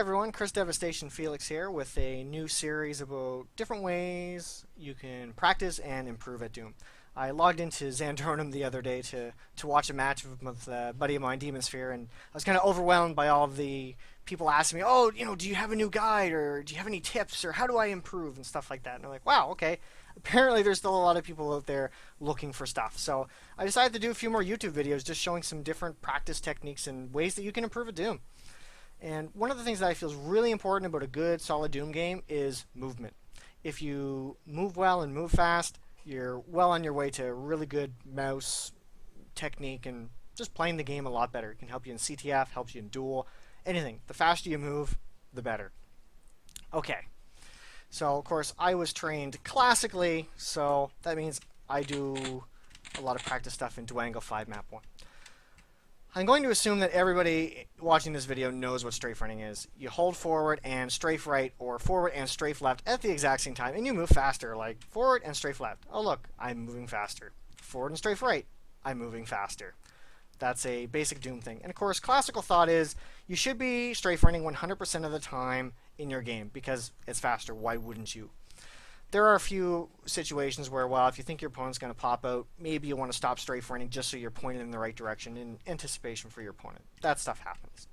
everyone, Chris Devastation Felix here with a new series about different ways you can practice and improve at Doom. I logged into Xandronum the other day to watch a match with a buddy of mine, Demon Sphere, and I was kind of overwhelmed by all of the people asking me, oh, do you have a new guide, or do you have any tips, or how do I improve, and stuff like that. And I'm like, wow, okay. Apparently there's still a lot of people out there looking for stuff. So I decided to do a few more YouTube videos just showing some different practice techniques and ways that you can improve at Doom. And one of the things that I feel is really important about a good, solid Doom game is movement. If you move well and move fast, you're well on your way to really good mouse technique and just playing the game a lot better. It can help you in CTF, helps you in duel, anything. The faster you move, the better. Okay. So, of course, I was trained classically, so that means I do a lot of practice stuff in Dwango 5 Map 1. I'm going to assume that everybody watching this video knows what strafe running is. You hold forward and strafe right, or forward and strafe left at the exact same time, and you move faster, like forward and strafe left. Oh look, I'm moving faster. Forward and strafe right, I'm moving faster. That's a basic Doom thing. And of course, classical thought is you should be strafe running 100% of the time in your game, because it's faster. Why wouldn't you? There are a few situations where, well, if you think your opponent's going to pop out, maybe you want to stop strafe running just so you're pointed in the right direction in anticipation for your opponent. That stuff happens.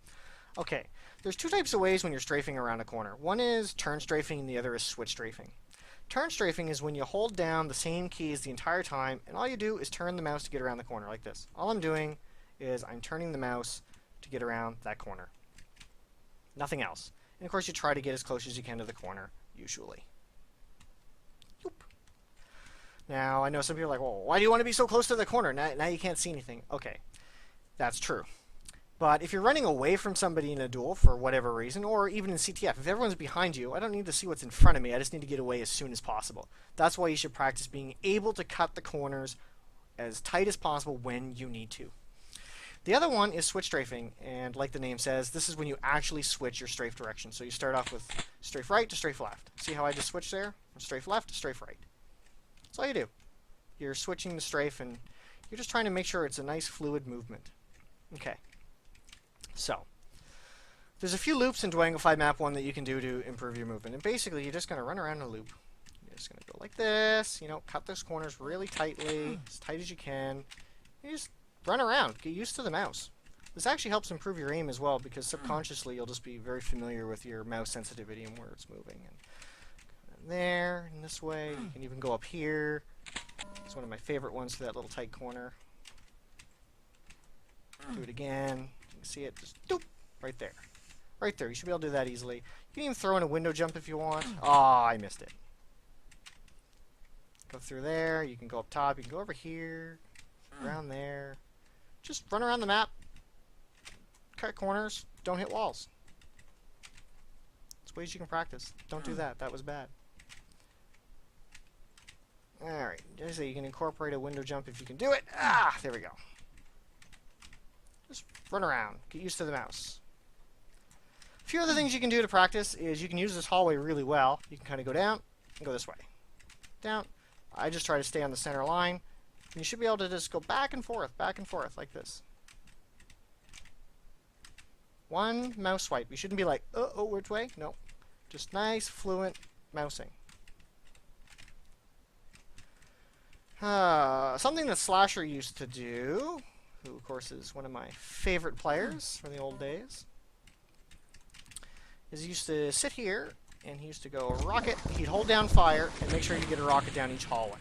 Okay, there's two types of ways when you're strafing around a corner. One is turn strafing and the other is switch strafing. Turn strafing is when you hold down the same keys the entire time and all you do is turn the mouse to get around the corner like this. All I'm doing is I'm turning the mouse to get around that corner. Nothing else. And of course you try to get as close as you can to the corner, usually. Now, I know some people are like, well, why do you want to be so close to the corner? Now you can't see anything. Okay, that's true. But if you're running away from somebody in a duel for whatever reason, or even in CTF, if everyone's behind you, I don't need to see what's in front of me. I just need to get away as soon as possible. That's why you should practice being able to cut the corners as tight as possible when you need to. The other one is switch strafing, and like the name says, this is when you actually switch your strafe direction. So you start off with strafe right to strafe left. See how I just switched there? From strafe left to strafe right. That's all you do. You're switching the strafe and you're just trying to make sure it's a nice fluid movement. Okay. So, there's a few loops in Dwango 5 Map 1 that you can do to improve your movement. And basically, you're just going to run around in a loop. You're just going to go like this, cut those corners really tightly, as tight as you can. You just run around. Get used to the mouse. This actually helps improve your aim as well, because subconsciously you'll just be very familiar with your mouse sensitivity and where it's moving. And there, and this way. You can even go up here. It's one of my favorite ones for that little tight corner. Do it again. You can see it just doop, right there. Right there. You should be able to do that easily. You can even throw in a window jump if you want. Ah, I missed it. Go through there. You can go up top. You can go over here. Around there. Just run around the map. Cut corners. Don't hit walls. It's ways you can practice. Don't do that. That was bad. Alright, just so you can incorporate a window jump if you can do it. Ah, there we go. Just run around. Get used to the mouse. A few other things you can do to practice is you can use this hallway really well. You can kind of go down and go this way. Down. I just try to stay on the center line. And you should be able to just go back and forth like this. One mouse swipe. You shouldn't be like, oh, which way? No. Just nice, fluent mousing. Something that Slasher used to do, who of course is one of my favorite players from the old days, is he used to sit here and he used to go rocket. He'd hold down fire and make sure you get a rocket down each hallway.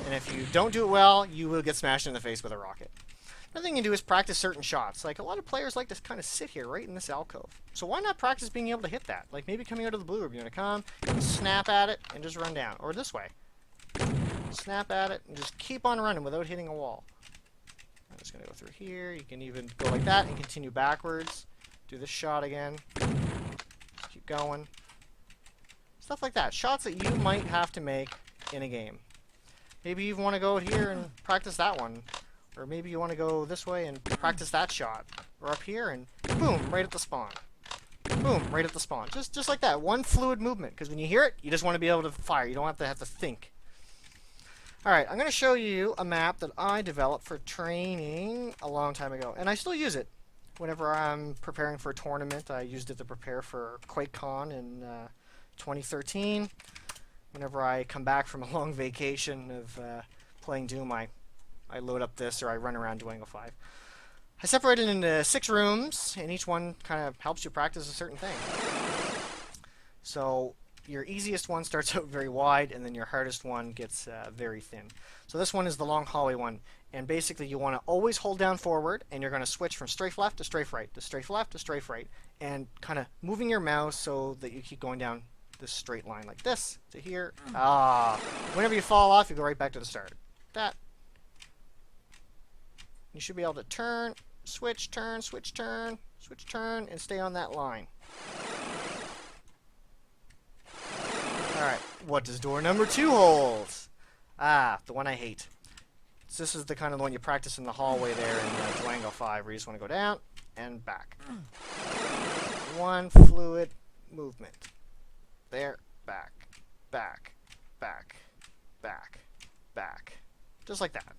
And if you don't do it well, you will get smashed in the face with a rocket. Another thing you can do is practice certain shots. Like, a lot of players like to kind of sit here right in this alcove. So why not practice being able to hit that? Like, maybe coming out of the blue room, you want to come, snap at it, and just run down. Or this way. Snap at it, and just keep on running without hitting a wall. I'm just going to go through here. You can even go like that and continue backwards. Do this shot again. Just keep going. Stuff like that. Shots that you might have to make in a game. Maybe you even want to go here and practice that one. Or maybe you want to go this way and practice that shot. Or up here and boom, right at the spawn. Boom, right at the spawn. Just like that. One fluid movement. Because when you hear it, you just want to be able to fire. You don't have to think. Alright, I'm going to show you a map that I developed for training a long time ago. And I still use it. Whenever I'm preparing for a tournament, I used it to prepare for QuakeCon in 2013. Whenever I come back from a long vacation of playing Doom, I load up this or I run around Duango 5. I separate it into 6 rooms, and each one kind of helps you practice a certain thing. So your easiest one starts out very wide, and then your hardest one gets very thin. So this one is the long hallway one, and basically you want to always hold down forward, and you're going to switch from strafe left to strafe right, to strafe left to strafe right, and kind of moving your mouse so that you keep going down this straight line like this to here. Whenever you fall off, you go right back to the start. That. You should be able to turn, switch, turn, switch, turn, switch, turn, and stay on that line. Alright, what does door number 2 hold? The one I hate. So this is the kind of one you practice in the hallway there in Duango 5, where you just want to go down and back. One fluid movement. There, back, back, back, back, back. Just like that.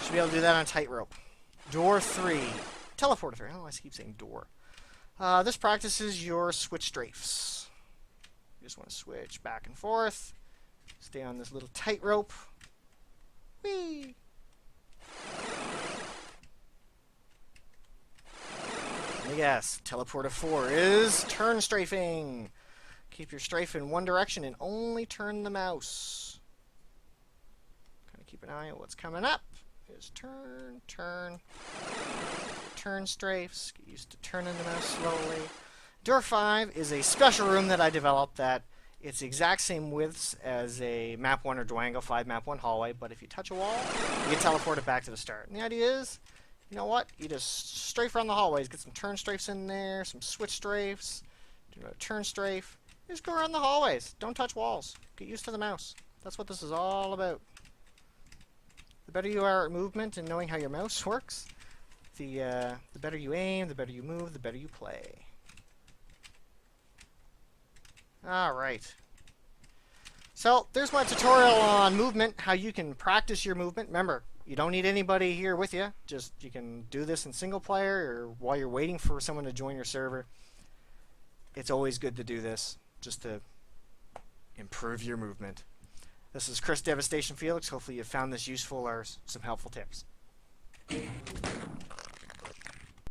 Should be able to do that on a tightrope. Door 3. Teleporter 3. Oh, I keep saying door. This practices your switch strafes. You just want to switch back and forth. Stay on this little tightrope. Whee! Yes, teleporter 4 is turn strafing. Keep your strafe in one direction and only turn the mouse. Kind of keep an eye on what's coming up. Is turn, turn, turn strafes. Get used to turning the mouse slowly. Door 5 is a special room that I developed that it's the exact same widths as a Map 1 or Duango 5 Map 1 hallway, but if you touch a wall, you get teleported back to the start. And the idea is, you know what? You just strafe around the hallways, get some turn strafes in there, some switch strafes, do a turn strafe. You just go around the hallways. Don't touch walls. Get used to the mouse. That's what this is all about. The better you are at movement and knowing how your mouse works, the better you aim, the better you move, the better you play. Alright. So, there's my tutorial on movement, how you can practice your movement. Remember, you don't need anybody here with you. Just, you can do this in single player or while you're waiting for someone to join your server. It's always good to do this, just to improve your movement. This is Chris Devastation Felix. Hopefully you found this useful or some helpful tips.